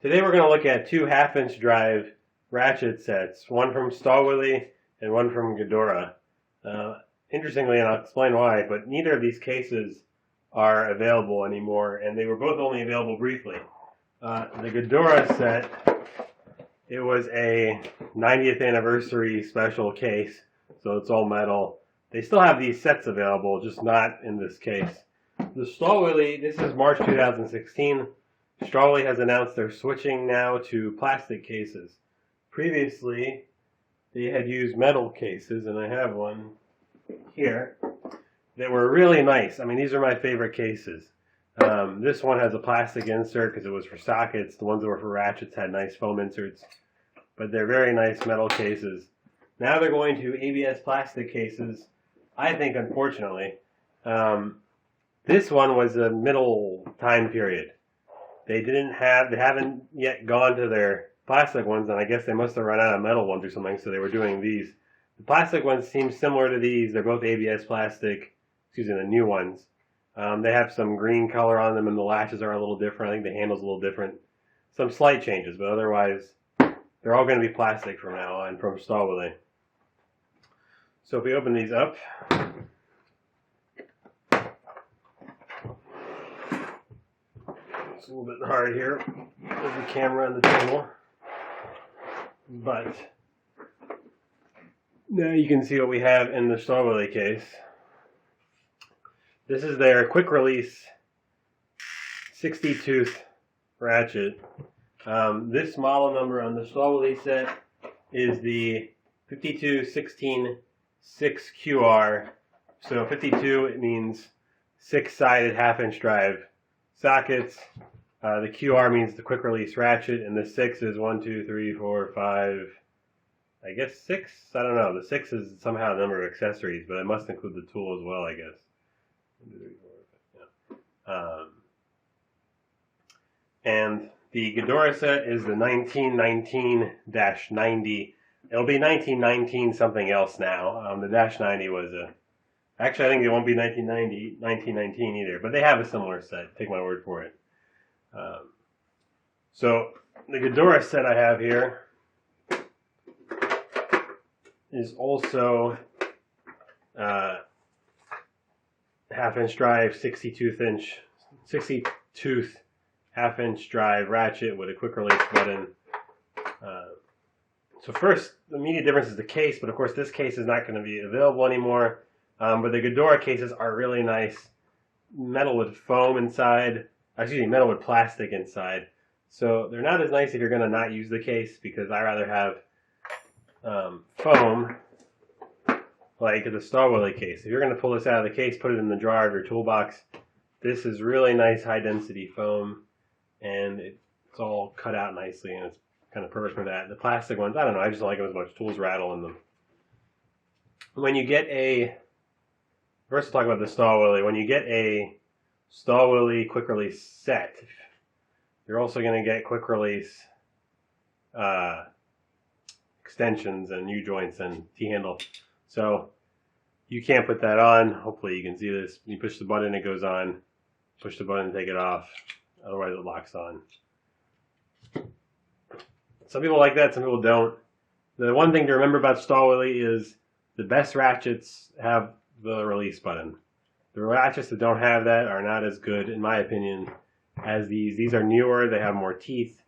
Today we're going to look at two half-inch drive ratchet sets, one from Stahlwille and one from Gedore. Interestingly, and I'll explain why, but neither of these cases are available anymore, and they were both only available briefly. The Gedore set, it was a 90th anniversary special case, so it's all metal. They still have these sets available, just not in this case. The Stahlwille, this is March 2016. Stahlwille has announced they're switching now to plastic cases. Previously, they had used metal cases, and I have one here, that were really nice. I mean, these are my favorite cases. This one has a plastic insert because it was for sockets. The ones that were for ratchets had nice foam inserts, but they're very nice metal cases. Now they're going to ABS plastic cases, I think, unfortunately. This one was a middle time period. They haven't yet gone to their plastic ones, and I guess they must have run out of metal ones or something, so they were doing these. The plastic ones seem similar to these. They're both ABS plastic, the new ones. They have some green color on them, and the latches are a little different. I think the handle's a little different. Some slight changes, but otherwise, they're all going to be plastic from now on from Stahlwille. So if we open these up, it's a little bit hard here with the camera on the table, but now you can see what we have in the Stahlwille case. This is their quick release 60 tooth ratchet. This model number on the Stahlwille set is the 52166QR. So 52, it means 6-sided half-inch drive sockets. The QR means the quick release ratchet, and the 6 is 1, 2, 3, 4, 5, I guess 6? I don't know. The 6 is somehow the number of accessories, but it must include the tool as well, I guess. 1, 2, 3, 4, 5, yeah. And the Gedore set is the 1919-90. It'll be 1919 something else now. The -90 was a... Actually, I think it won't be 1919 either, but they have a similar set. Take my word for it. So the Gedore set I have here is also half-inch drive, 60 tooth half-inch drive ratchet with a quick release button. So first, the immediate difference is the case, but of course this case is not going to be available anymore. But the Gedore cases are really nice. Metal with foam inside. Metal with plastic inside. So they're not as nice if you're going to not use the case, because I rather have foam, like the Stahlwille case. If you're going to pull this out of the case, put it in the drawer of your toolbox. This is really nice high-density foam, and it's all cut out nicely, and it's kind of perfect for that. The plastic ones, I don't know, I just don't like them as much. Tools rattle in them. When you get first we'll talk about the Stahlwille. When you get a Stahlwille quick release set, you're also going to get quick release extensions and U-joints and T-handle. So you can't put that on. Hopefully you can see this. You push the button, it goes on. Push the button, take it off. Otherwise it locks on. Some people like that, some people don't. The one thing to remember about Stahlwille is the best ratchets have the release button. The ratchets that don't have that are not as good, in my opinion, as these. These are newer. They have more teeth.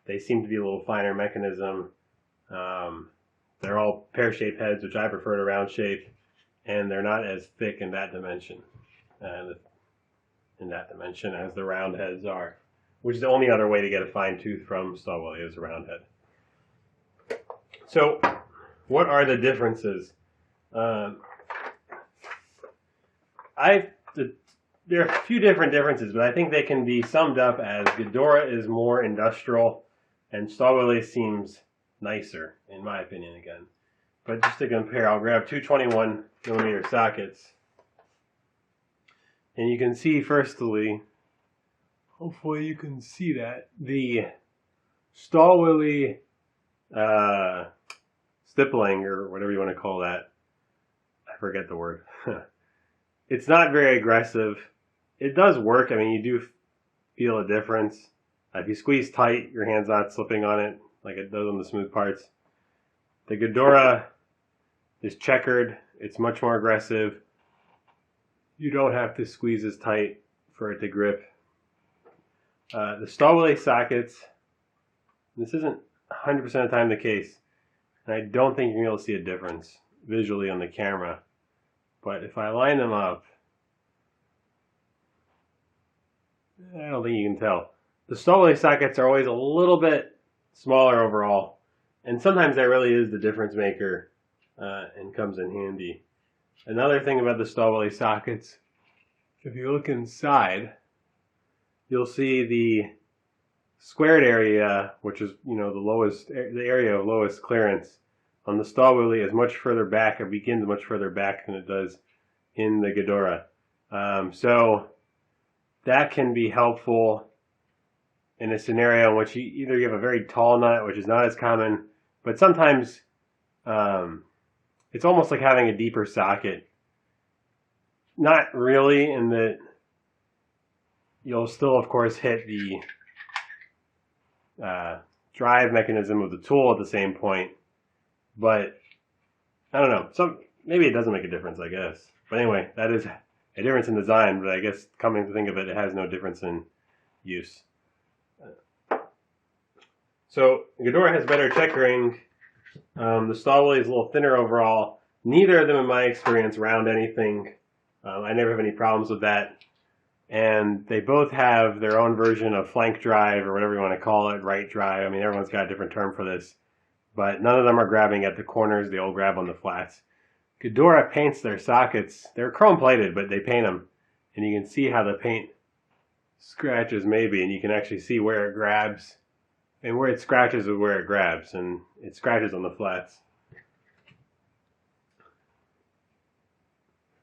They seem to be a little finer mechanism. They're all pear-shaped heads, which I prefer to round shape, and they're not as thick in that dimension, as the round heads are, which is the only other way to get a fine tooth from Stahlwille is a round head. So, what are the differences? There are a few different differences, but I think they can be summed up as Gedore is more industrial, and Stahlwille seems nicer, in my opinion, again. But just to compare, I'll grab two 21mm sockets, and you can see, firstly, hopefully you can see that, the Stahlwille stippling, or whatever you want to call that. I forget the word. It's not very aggressive. It does work. I mean, you do feel a difference. If you squeeze tight, your hand's not slipping on it like it does on the smooth parts. The Gedore is checkered. It's much more aggressive. You don't have to squeeze as tight for it to grip. The Stahlwille sockets, this isn't 100% of the time the case, and I don't think you're going to be able to see a difference visually on the camera. But if I line them up, I don't think you can tell. The Stahlwille sockets are always a little bit smaller overall, and sometimes that really is the difference maker and comes in handy. Another thing about the Stahlwille sockets, if you look inside, you'll see the squared area, which is the area of lowest clearance on the Stahlwille is much further back. It begins much further back than it does in the Gedore. So that can be helpful in a scenario in which you have a very tall nut, which is not as common, but sometimes it's almost like having a deeper socket. Not really, in that you'll still, of course, hit the drive mechanism of the tool at the same point, but I don't know. Maybe it doesn't make a difference, I guess. But anyway, that is a difference in design, but I guess coming to think of it, it has no difference in use. So Gedore has better checkering. The Stahlwille is a little thinner overall. Neither of them, in my experience, round anything. I never have any problems with that. And they both have their own version of flank drive, or whatever you want to call it, right drive. I mean, everyone's got a different term for this. But none of them are grabbing at the corners. They all grab on the flats. Gedore paints their sockets. They're chrome plated, but they paint them. And you can see how the paint scratches maybe, and you can actually see where it grabs. And where it scratches is where it grabs, and it scratches on the flats.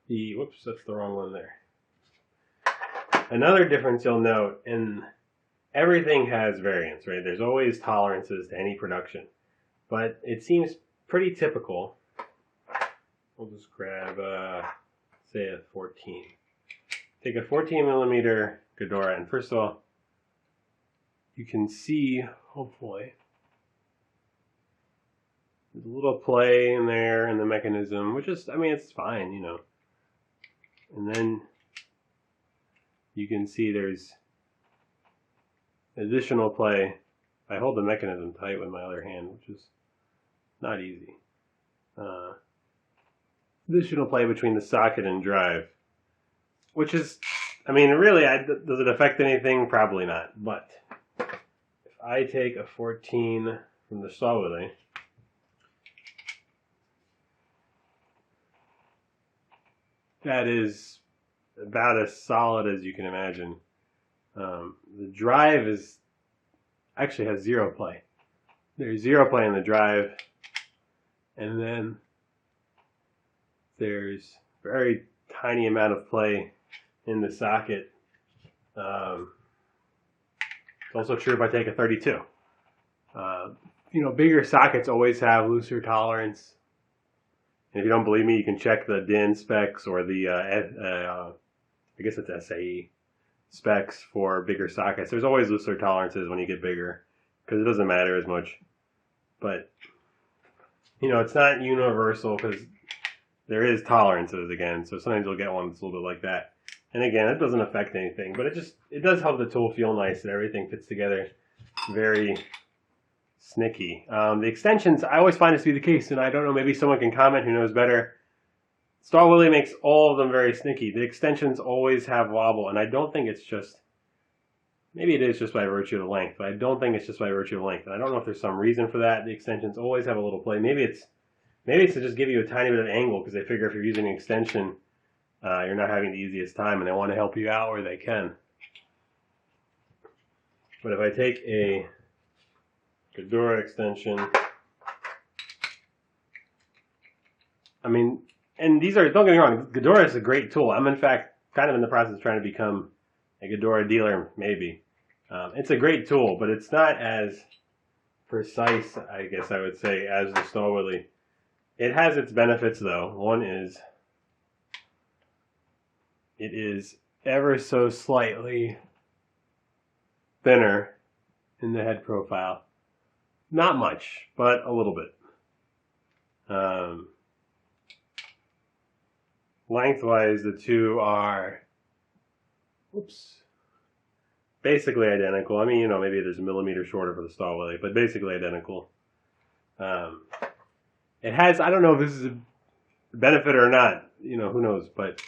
Whoops, that's the wrong one there. Another difference you'll note, and everything has variance, right? There's always tolerances to any production. But it seems pretty typical. We'll just grab, say, a 14. Take a 14 millimeter Gedore, and first of all, you can see, hopefully, there's a little play in there in the mechanism, which is, I mean, it's fine, you know. And then you can see there's additional play. I hold the mechanism tight with my other hand, which is not easy. Additional play between the socket and drive, which is, I mean, really, does it affect anything? Probably not. But if I take a 14 from the Stahlwille, that is about as solid as you can imagine. The drive actually has zero play. There's zero play in the drive, and then there's very tiny amount of play in the socket. It's also true if I take a 32. Bigger sockets always have looser tolerance. And if you don't believe me, you can check the DIN specs or the, I guess it's SAE specs for bigger sockets. There's always looser tolerances when you get bigger because it doesn't matter as much. But, it's not universal because there is tolerances again. So sometimes you'll get one that's a little bit like that. And again, it doesn't affect anything, but it does help the tool feel nice and everything fits together very snicky. The extensions, I always find this to be the case, and I don't know, maybe someone can comment who knows better. Stahlwille makes all of them very snicky. The extensions always have wobble, and I don't think it's just, maybe it is just by virtue of the length, but I don't think it's just by virtue of length. And I don't know if there's some reason for that. The extensions always have a little play. Maybe it's to just give you a tiny bit of angle, because they figure if you're using an extension, you're not having the easiest time, and they want to help you out where they can. But if I take a Gedore extension, I mean, and these are, don't get me wrong, Gedore is a great tool. I'm in fact kind of in the process of trying to become a Gedore dealer, maybe. It's a great tool, but it's not as precise, I guess I would say, as the Stahlwille. It has its benefits though. One is, it is ever so slightly thinner in the head profile. Not much, but a little bit. Lengthwise, the two are, basically identical. I mean, maybe there's a millimeter shorter for the Stahlwille, but basically identical. It has, I don't know if this is a benefit or not, who knows, but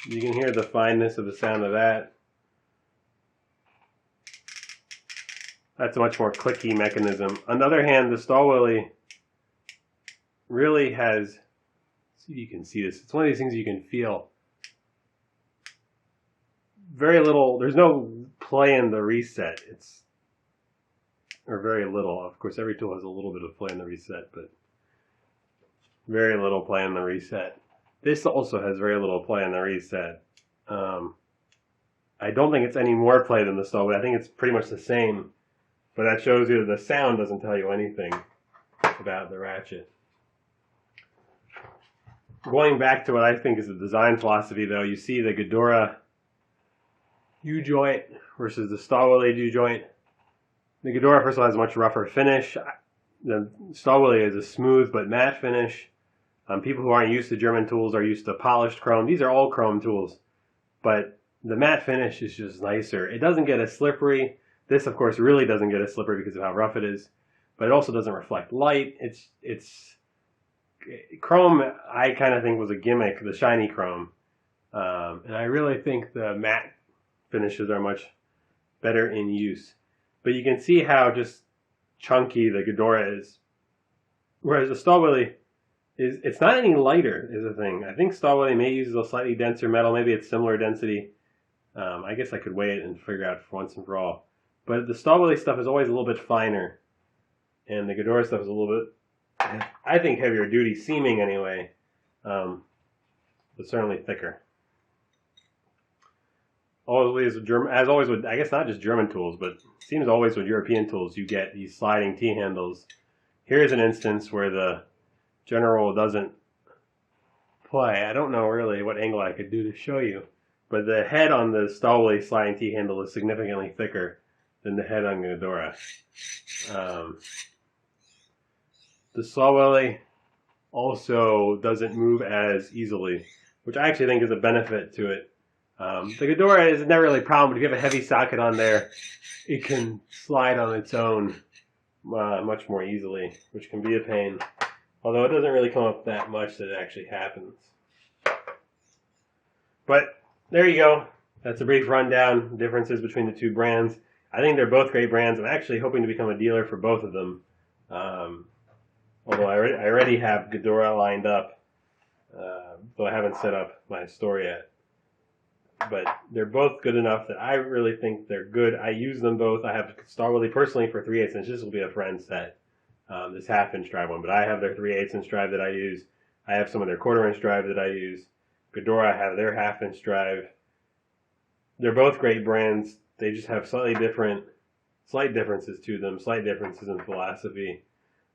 you can hear the fineness of the sound of that. That's a much more clicky mechanism. On the other hand, the Stahlwille really has, see if you can see this, it's one of these things you can feel. Very little, there's no play in the reset. Or very little. Of course, every tool has a little bit of play in the reset, but very little play in the reset. This also has very little play in the reset. I don't think it's any more play than the Stahlwille. I think it's pretty much the same, but that shows you that the sound doesn't tell you anything about the Ratchet. Going back to what I think is the design philosophy, though, you see the Gedore U-joint versus the Stahlwille U-joint. The Gedore, first of all, has a much rougher finish. The Stahlwille is a smooth but matte finish. People who aren't used to German tools are used to polished chrome. These are all chrome tools, but the matte finish is just nicer. It doesn't get as slippery. This, of course, really doesn't get as slippery because of how rough it is, but it also doesn't reflect light. It's chrome, I kind of think, was a gimmick, the shiny chrome, and I really think the matte finishes are much better in use. But you can see how just chunky the Gedore is, whereas the Stahlwille it's not any lighter is the thing. I think Stahlwille may use a slightly denser metal. Maybe it's similar density. I guess I could weigh it and figure out for once and for all. But the Stahlwille stuff is always a little bit finer, and the Gedore stuff is a little bit, I think, heavier duty, seeming anyway, but certainly thicker. Always, as always with, I guess not just German tools, but it seems always with European tools, you get these sliding T-handles. Here's an instance where the general doesn't play. I don't know really what angle I could do to show you, but the head on the Stahlwille sliding T-handle is significantly thicker than the head on the Gedore. The Stahlwille also doesn't move as easily, which I actually think is a benefit to it. The Gedore is never really a problem, but if you have a heavy socket on there, it can slide on its own much more easily, which can be a pain. Although it doesn't really come up that much that it actually happens. But there you go. That's a brief rundown, differences between the two brands. I think they're both great brands. I'm actually hoping to become a dealer for both of them. Although I already have Gedore lined up, though I haven't set up my store yet. But they're both good enough that I really think they're good. I use them both. I have Stahlwille personally for 3/8 inch. This will be a friend set. This half-inch drive one, but I have their 3/8 inch drive that I use. I have some of their 1/4 inch drive that I use. Gedore, I have their half-inch drive. They're both great brands. They just have slight differences to them, slight differences in philosophy.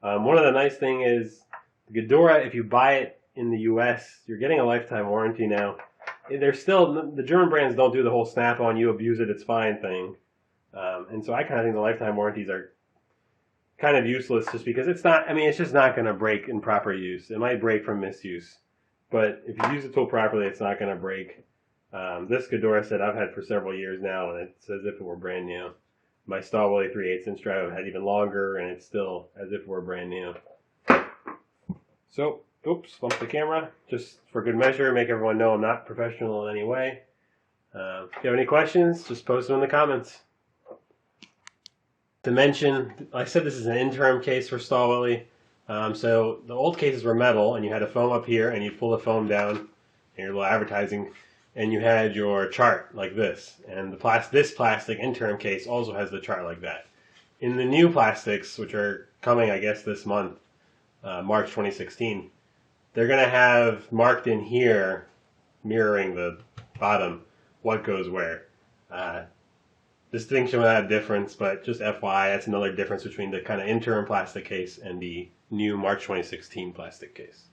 One of the nice thing is, the Gedore, if you buy it in the U.S., you're getting a lifetime warranty now. They're still, the German brands don't do the whole snap-on, you abuse it, it's fine thing. And so I kind of think the lifetime warranties are kind of useless just because it's not, it's just not going to break in proper use. It might break from misuse, but if you use the tool properly, it's not going to break. This Gedore set I've had for several years now, and it's as if it were brand new. My Stahlwille 3/8 inch drive I've had even longer, and it's still as if it were brand new. So, oops, bump the camera, just for good measure, make everyone know I'm not professional in any way. If you have any questions, just post them in the comments. To mention, I said this is an interim case for Stahlwille. So the old cases were metal, and you had a foam up here, and you pull the foam down, and your little advertising, and you had your chart like this. And this plastic interim case also has the chart like that. In the new plastics, which are coming, I guess, this month, March 2016, they're going to have marked in here, mirroring the bottom, what goes where. Distinction without difference, but just FYI, that's another difference between the kind of interim plastic case and the new March 2016 plastic case.